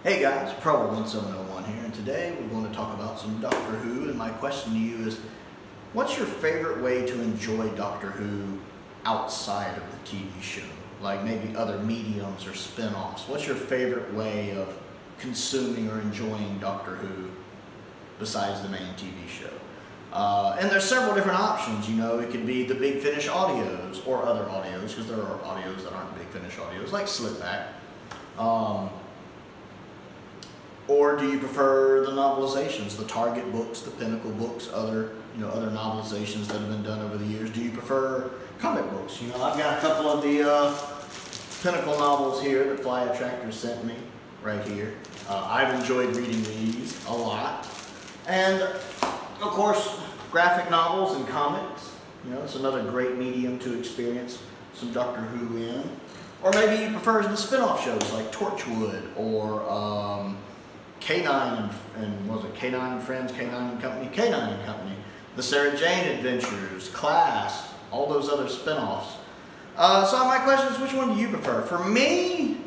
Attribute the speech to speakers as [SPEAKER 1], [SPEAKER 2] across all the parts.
[SPEAKER 1] Hey guys, Prowl 1701 here, and today we're going to talk about some Doctor Who, and my question to you is, what's your favorite way to enjoy Doctor Who outside of the TV show? Like maybe other mediums or spin-offs. What's your favorite way of consuming or enjoying Doctor Who besides the main TV show? And there's several different options, you know. It could be the Big Finish audios or other audios, because there are audios that aren't Big Finish audios, like Slipback. Or do you prefer the novelizations, the Target books, the Pinnacle books, other novelizations that have been done over the years? Do you prefer comic books? You know, I've got a couple of the Pinnacle novels here that Fly Attractor sent me, right here. I've enjoyed reading these a lot. And, of course, graphic novels and comics. You know, it's another great medium to experience some Doctor Who in. Or maybe you prefer the spin-off shows like Torchwood or K9 and was it K9 and Friends, K9 and Company, K9 and Company, the Sarah Jane Adventures, Class, all those other spin-offs. So my question is, which one do you prefer? For me,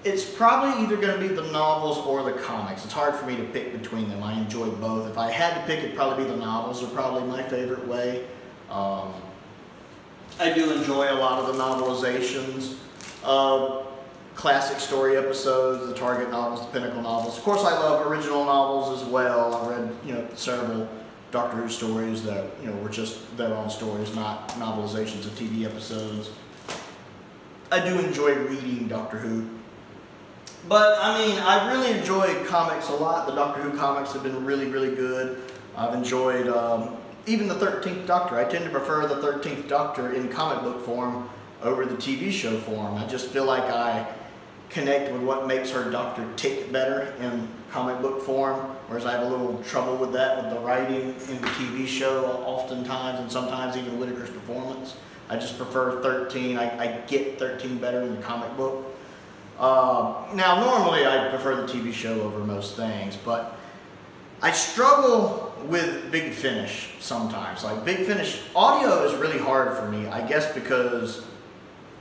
[SPEAKER 1] it's probably either going to be the novels or the comics. It's hard for me to pick between them. I enjoy both. If I had to pick, it'd probably be the novels are probably my favorite way. I do enjoy a lot of the novelizations. Classic story episodes, the Target novels, the Pinnacle novels. Of course, I love original novels as well. I've read, several Doctor Who stories that, were just their own stories, not novelizations of TV episodes. I do enjoy reading Doctor Who. But, I really enjoy comics a lot. The Doctor Who comics have been really, really good. I've enjoyed even the 13th Doctor. I tend to prefer the 13th Doctor in comic book form over the TV show form. I just feel like I connect with what makes her Doctor tick better in comic book form, whereas I have a little trouble with that with the writing in the TV show oftentimes, and sometimes even Whittaker's performance. I just prefer 13. I get 13 better in the comic book. Now, normally I prefer the TV show over most things, but I struggle with Big Finish sometimes. Like Big Finish, audio is really hard for me, I guess because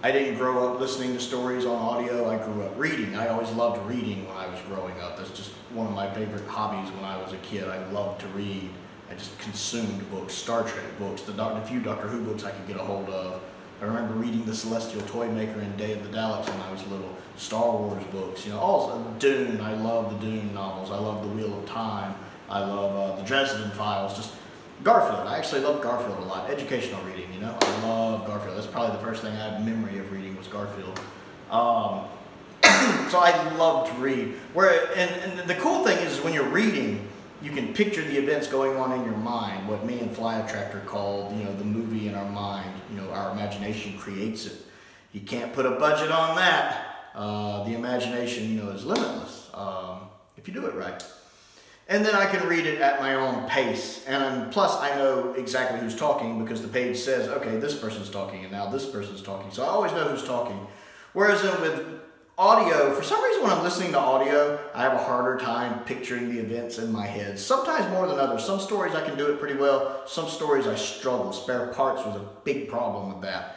[SPEAKER 1] I didn't grow up listening to stories on audio. I grew up reading. I always loved reading when I was growing up. That's just one of my favorite hobbies when I was a kid. I loved to read. I just consumed books, Star Trek books, the few Doctor Who books I could get a hold of. I remember reading The Celestial Toymaker and Day of the Daleks when I was little. Star Wars books, also Dune. I love the Dune novels. I love The Wheel of Time. I love the Dresden Files. Just Garfield. I actually love Garfield a lot. Educational reading, I love Garfield. That's probably the first thing I have memory of reading was Garfield. So I love to read. And the cool thing is when you're reading, you can picture the events going on in your mind, what me and Fly Attractor called, the movie in our mind. Our imagination creates it. You can't put a budget on that. The imagination, is limitless if you do it right. And then I can read it at my own pace. And plus, I know exactly who's talking because the page says, okay, this person's talking and now this person's talking. So I always know who's talking. Whereas with audio, for some reason when I'm listening to audio, I have a harder time picturing the events in my head. Sometimes more than others. Some stories I can do it pretty well. Some stories I struggle. Spare Parts was a big problem with that.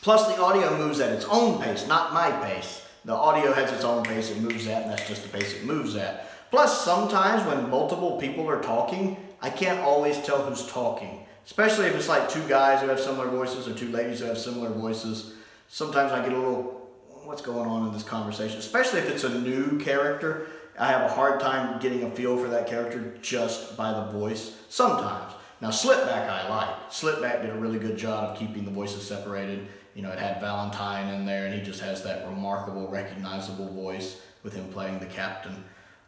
[SPEAKER 1] Plus, the audio moves at its own pace, not my pace. The audio has its own pace it moves at, and that's just the pace it moves at. Plus, sometimes when multiple people are talking, I can't always tell who's talking. Especially if it's like two guys who have similar voices or two ladies who have similar voices. Sometimes I get a little, what's going on in this conversation? Especially if it's a new character, I have a hard time getting a feel for that character just by the voice. Sometimes. Now, Slipback I like. Slipback did a really good job of keeping the voices separated. It had Valentine in there, and he just has that remarkable, recognizable voice with him playing the captain.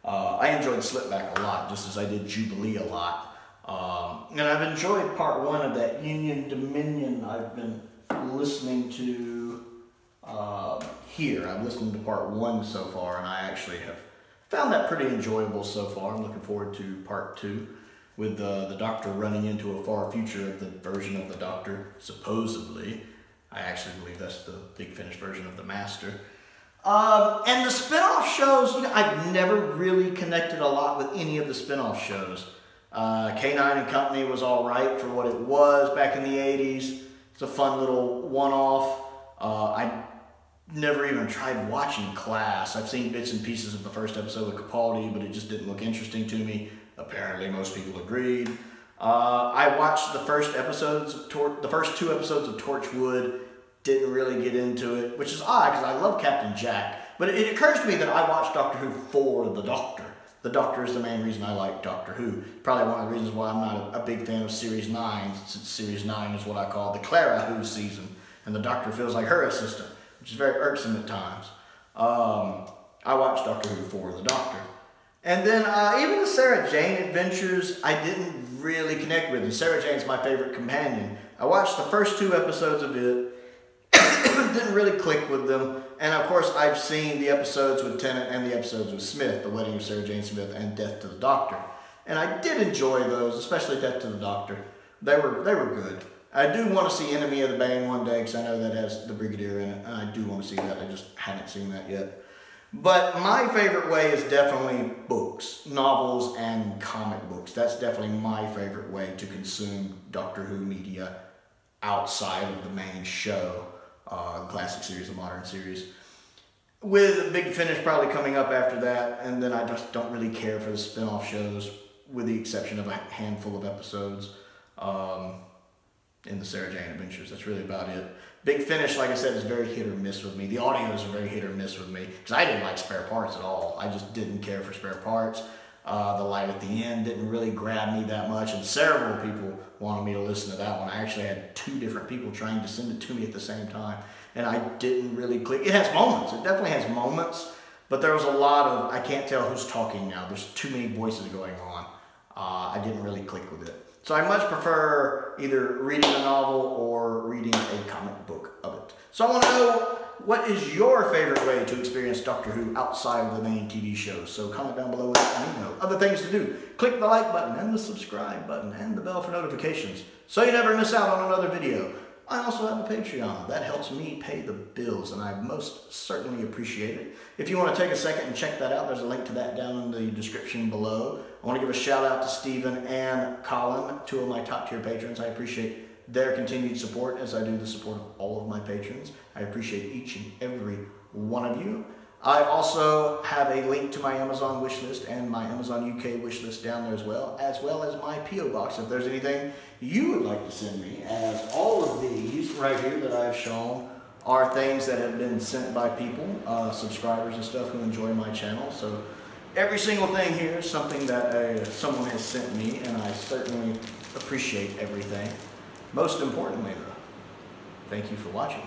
[SPEAKER 1] I enjoyed Slipback a lot, just as I did Jubilee a lot. And I've enjoyed part 1 of that Union Dominion I've been listening to here. I've listened to part 1 so far, and I actually have found that pretty enjoyable so far. I'm looking forward to part 2 with the Doctor running into a far future of the version of the Doctor, supposedly. I actually believe that's the Big Finish version of the Master. And the spin-off shows, I've never really connected a lot with any of the spin-off shows. K9 and Company was all right for what it was back in the 80s. It's a fun little one-off. I never even tried watching Class. I've seen bits and pieces of the first episode of Capaldi, but it just didn't look interesting to me. Apparently, most people agreed. I watched the first 2 episodes of Torchwood. Didn't really get into it, which is odd because I love Captain Jack. But it occurs to me that I watched Doctor Who for the Doctor. The Doctor is the main reason I like Doctor Who. Probably one of the reasons why I'm not a big fan of Series 9, since Series 9 is what I call the Clara Who season, and the Doctor feels like her assistant, which is very irksome at times. I watched Doctor Who for the Doctor. And then even the Sarah Jane adventures, I didn't really connect with. And Sarah Jane's my favorite companion. I watched the first 2 episodes of it, didn't really click with them. And of course, I've seen the episodes with Tennant and the episodes with Smith, The Wedding of Sarah Jane Smith and Death to the Doctor. And I did enjoy those, especially Death to the Doctor. They were good. I do want to see Enemy of the Bane one day, because I know that has the Brigadier in it, and I do want to see that. I just haven't seen that yet. But my favorite way is definitely books, novels, and comic books. That's definitely my favorite way to consume Doctor Who media outside of the main show, the classic series, the modern series. With Big Finish probably coming up after that, and then I just don't really care for the spin-off shows, with the exception of a handful of episodes in the Sarah Jane Adventures. That's really about it. Big Finish, like I said, is very hit or miss with me. The audios are very hit or miss with me, because I didn't like Spare Parts at all. I just didn't care for Spare Parts. The Light at the End didn't really grab me that much, and several people wanted me to listen to that one. I actually had 2 different people trying to send it to me at the same time, and I didn't really click. It has moments. It definitely has moments, but there was a lot of, I can't tell who's talking now. There's too many voices going on. I didn't really click with it. So I much prefer either reading a novel or reading a comic book of it. So I want to know, what is your favorite way to experience Doctor Who outside of the main TV shows? So comment down below and let me know. Other things to do. Click the like button and the subscribe button and the bell for notifications so you never miss out on another video. I also have a Patreon. That helps me pay the bills, and I most certainly appreciate it. If you want to take a second and check that out, there's a link to that down in the description below. I want to give a shout out to Stephen and Colin, 2 of my top tier patrons. I appreciate their continued support, as I do the support of all of my patrons. I appreciate each and every one of you. I also have a link to my Amazon wishlist and my Amazon UK wishlist down there as well as my P.O. Box if there's anything you would like to send me, as all of these right here that I've shown are things that have been sent by people, subscribers and stuff who enjoy my channel. So every single thing here is something that someone has sent me, and I certainly appreciate everything. Most importantly though, thank you for watching.